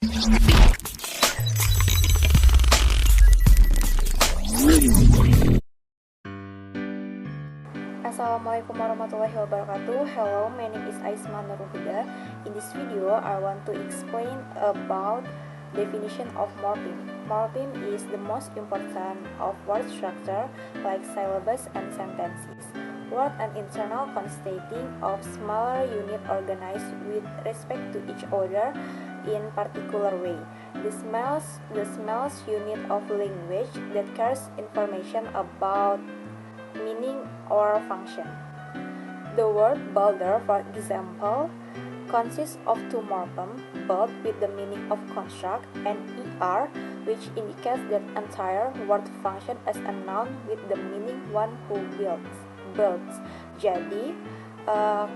Assalamualaikum warahmatullahi wabarakatuh. Hello, my name is Aisma Nurhuda. In this video, I want to explain about definition of morpheme. Morpheme is the most important of word structure like syllables and sentences. Word and internal consisting of smaller unit organized with respect to each other in particular way. The smallest unit of language that carries information about meaning or function. The word boulder, for example, consists of two morphemes, both with the meaning of construct, and er, which indicates that entire word function as a noun with the meaning one who builds. Jadi,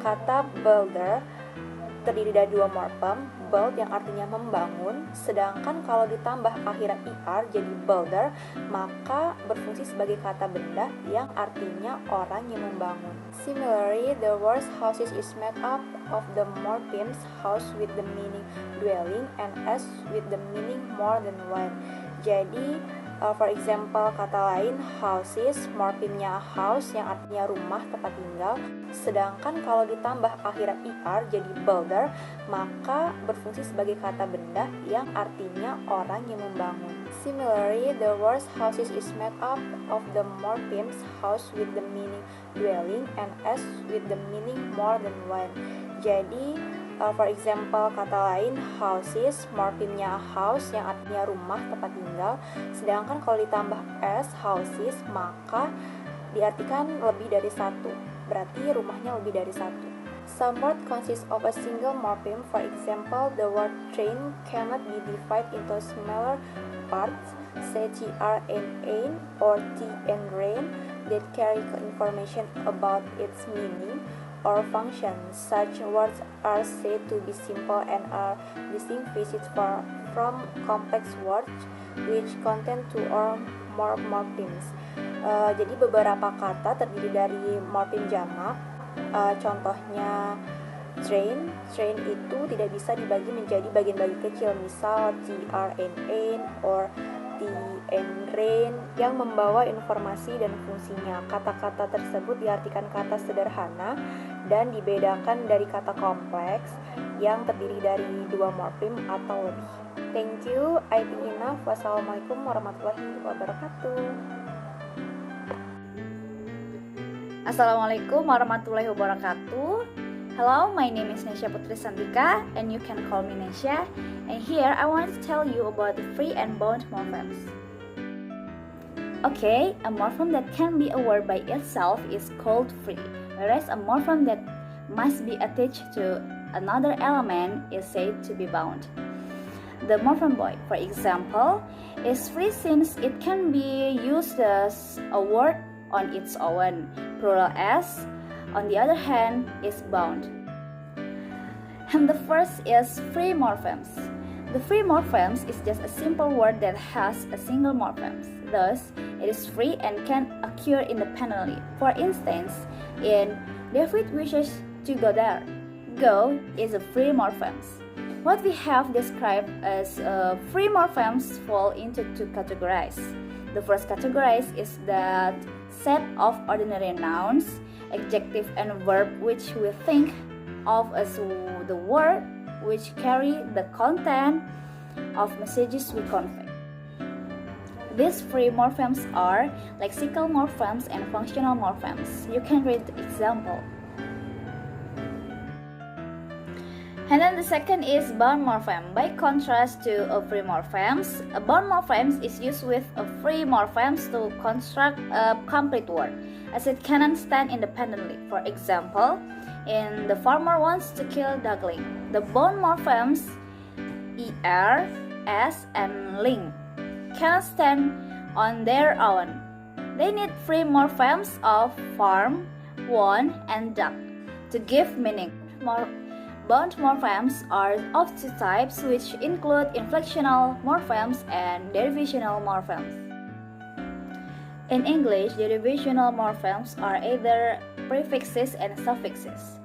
kata builder terdiri dari dua morfem, build yang artinya membangun, sedangkan kalau ditambah akhiran er jadi builder, maka berfungsi sebagai kata benda yang artinya orang yang membangun. Similarly, the word houses is made up of the morphemes house with the meaning dwelling and as with the meaning more than one. Jadi, for example, kata lain houses, morphemnya house yang artinya rumah, tempat tinggal. Sedangkan kalau ditambah akhiran er jadi builder, maka berfungsi sebagai kata benda yang artinya orang yang membangun. Similarly, the word houses is made up of the morphemes house with the meaning dwelling and as with the meaning more than one. Jadi, for example, kata lain houses, morphemnya house yang artinya rumah, tempat tinggal. Sedangkan kalau ditambah s, houses, maka diartikan lebih dari satu. Berarti rumahnya lebih dari satu. Some word consists of a single morpheme. For example, the word train cannot be divided into smaller parts, say tr and ain or t and rain, that carry information about its meaning or function. Such words are said to be simple and are distinguished from complex words which contain two or more morphemes. Jadi beberapa kata terdiri dari morfem jamak. Contohnya train itu tidak bisa dibagi menjadi bagian-bagian kecil, misal tr and ain or t and rain yang membawa informasi dan fungsinya. Kata-kata tersebut diartikan kata sederhana dan dibedakan dari kata kompleks yang terdiri dari dua morfem atau lebih. Thank you, I think enough. Wassalamualaikum warahmatullahi wabarakatuh. Assalamualaikum warahmatullahi wabarakatuh. Hello, my name is Nesha Putri Santika and you can call me Nesha. And here I want to tell you about the free and bound morphemes. Okay, a morpheme that can be a word by itself is called free, whereas a morpheme that must be attached to another element is said to be bound. The morpheme boy, for example, is free since it can be used as a word on its own. Plural s, on the other hand, is bound. And the first is free morphemes. The free morphemes is just a simple word that has a single morpheme. Thus, it is free and can occur independently. For instance, in David wishes to go there. Go is a free morpheme. What we have described as free morphemes fall into two categories. The first category is that set of ordinary nouns, adjective and verb which we think of as the word which carry the content of messages we convey. These free morphemes are lexical morphemes and functional morphemes. You can read the example. And then the second is bound morpheme. By contrast to a free morphemes, a bound morphemes is used with a free morphemes to construct a complete word, as it cannot stand independently. For example, in the farmer wants to kill duckling, the bound morphemes er, s, and ling cannot stand on their own. They need free morphemes of farm, want, and duck to give meaning. Bound morphemes are of two types, which include inflectional morphemes and derivational morphemes. In English, derivational morphemes are either prefixes and suffixes,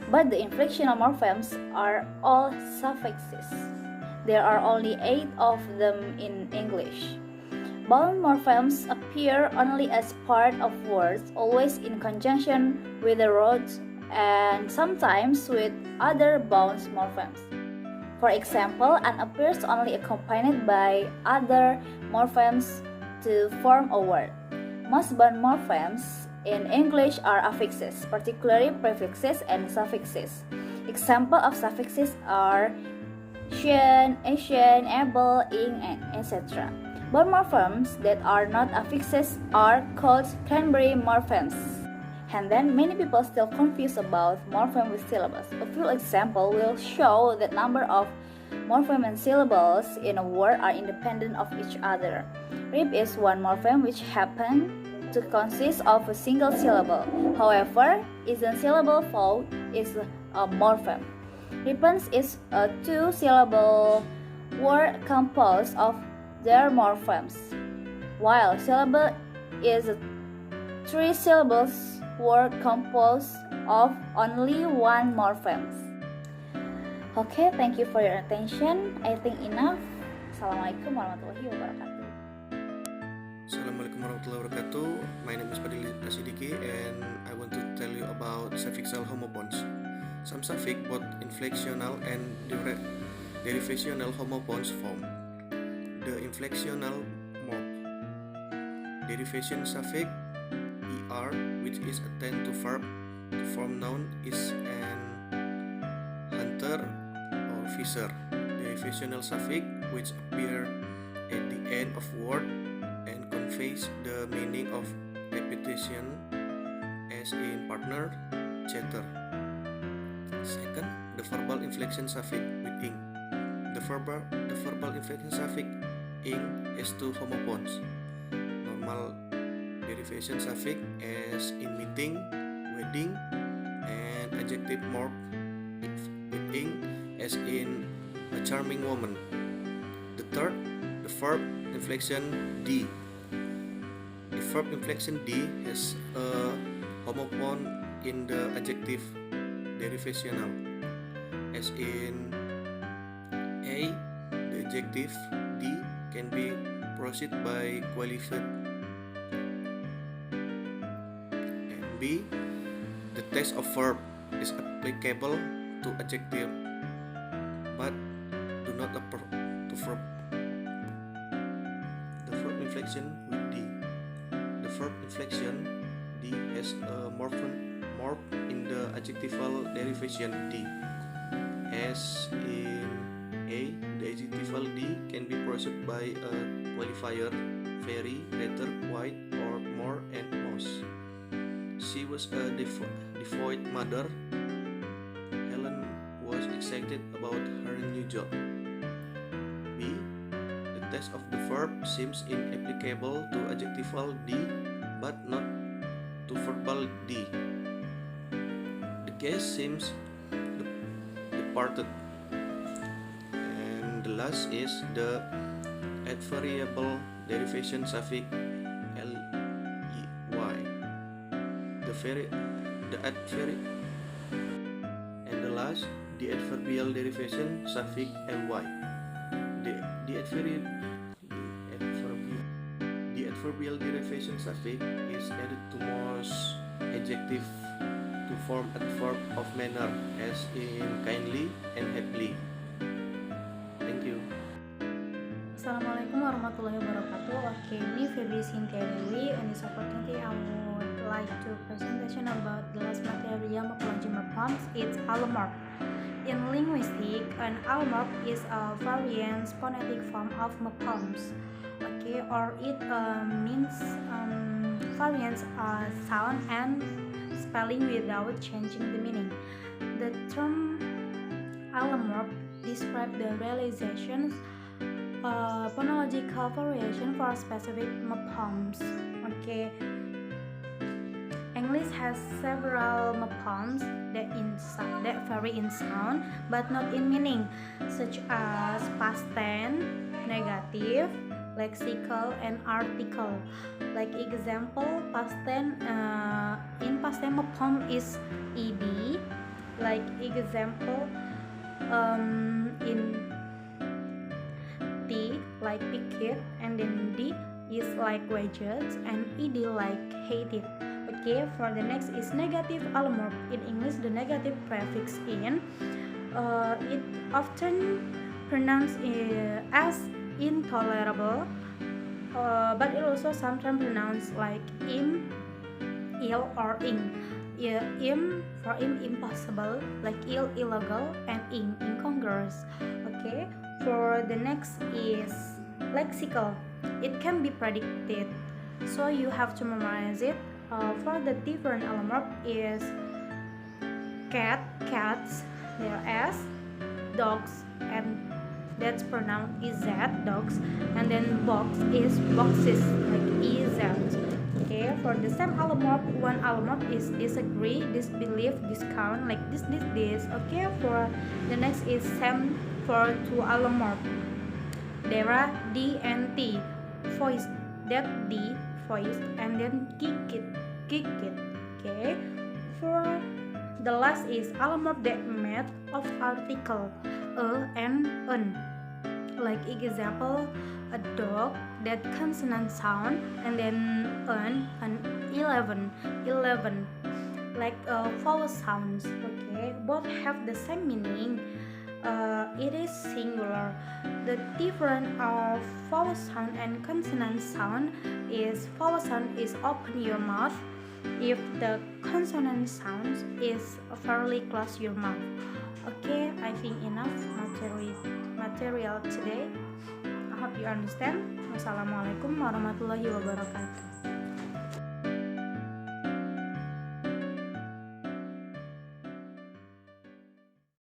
but the inflectional morphemes are all suffixes. There are only 8 of them in English. Bound morphemes appear only as part of words, always in conjunction with the roots and sometimes with other bound morphemes. For example, an appears only accompanied by other morphemes to form a word. Most bound morphemes in English are affixes, particularly prefixes and suffixes. Examples of suffixes are shen, asian, able, ing, etc. Bound morphemes that are not affixes are called Cranberry morphemes. And then many people still confused about morpheme with syllables. A few examples will show that number of morpheme and syllables in a word are independent of each other. Rip is one morpheme which happens to consist of a single syllable. However, isn't syllable found is a morpheme. Rippens is a two-syllable word composed of their morphemes, while syllable is a three syllables word composed of only one morpheme. Okay, thank you for your attention. I think enough. Assalamualaikum warahmatullahi wabarakatuh. Assalamualaikum warahmatullahi wabarakatuh. My name is Fadil Asidiki and I want to tell you about suffixal homophones. Some suffix, both inflectional and derivational homophones form. The inflectional morph. Derivation suffix er, which is attached to verb to form noun, is an hunter or fisher. Derivational suffix, which appear at the end of word and conveys the meaning of repetition, as in partner, chatter. Second, the verbal inflection suffix with ing. The verbal inflection suffix ing has two homophones. Normal derivation suffix as in meeting, wedding, and adjective morph with ing as in a charming woman. The third, the verb inflection d. The verb inflection d has a homophone in the adjective derivational, as in a. The adjective d can be preceded by qualified, and b. The test of verb is applicable to adjective but do not apply to verb. The verb inflection with d. The verb inflection d has a morph in the adjectival derivation d, as in a. The adjectival d can be preceded by a qualifier very, rather, quite, or more, and most. She was a devout mother. Helen was excited about her new job. B. The test of the verb seems inapplicable to adjectival d but not to verbal d. The case seems departed. And the last is the adverbial derivation suffix ly. And the last, the adverbial derivation suffix ly. The adverbial derivation suffix is added to most adjectives to form adverb of manner, as in kindly and happily. Thank you. Assalamualaikum warahmatullahi wabarakatuh. Okay, me Febri Cynthia Dewi. In this opportunity, I would like to presentation about the last material morphology morphemes. It's allomorph. In linguistics, an allomorph is a variant phonetic form of morphemes. Okay, or it means variants sound and spelling without changing the meaning. The term allomorph describes the realizations phonological variation for specific morphemes. Okay, English has several morphemes that vary in sound but not in meaning, such as past tense, negative, lexical, and article. Like example, past tense in past tense morpheme is ed. Like example, in like pick it, and then D is like wages, and ed like hated. Okay, for the next is negative allomorph. In English, the negative prefix in it often pronounced as intolerable, but it also sometimes pronounced like im, ill, or ing. Im for impossible, like ill, illegal, and incongruous. Okay, for the next is lexical. It can be predicted, so you have to memorize it. For the different allomorph is cat, cats, there S, dogs, and that's pronounced iz, dogs, and then box is boxes, like ez. Okay, for the same allomorph, one allomorph is disagree, disbelief, discount, like this. Okay, for the next is same for two allomorph. There are D and T, voice, that D, voice, and then kick it. Okay, for the last is allomorph that made of article a and an. Like example, a dog, that consonant sound, and then an 11, like vowel sounds. Okay, both have the same meaning. It is singular. The difference of vowel sound and consonant sound is vowel sound is open your mouth, if the consonant sound is fairly close your mouth. Okay, I think enough material today. I hope you understand. Wassalamualaikum warahmatullahi wabarakatuh.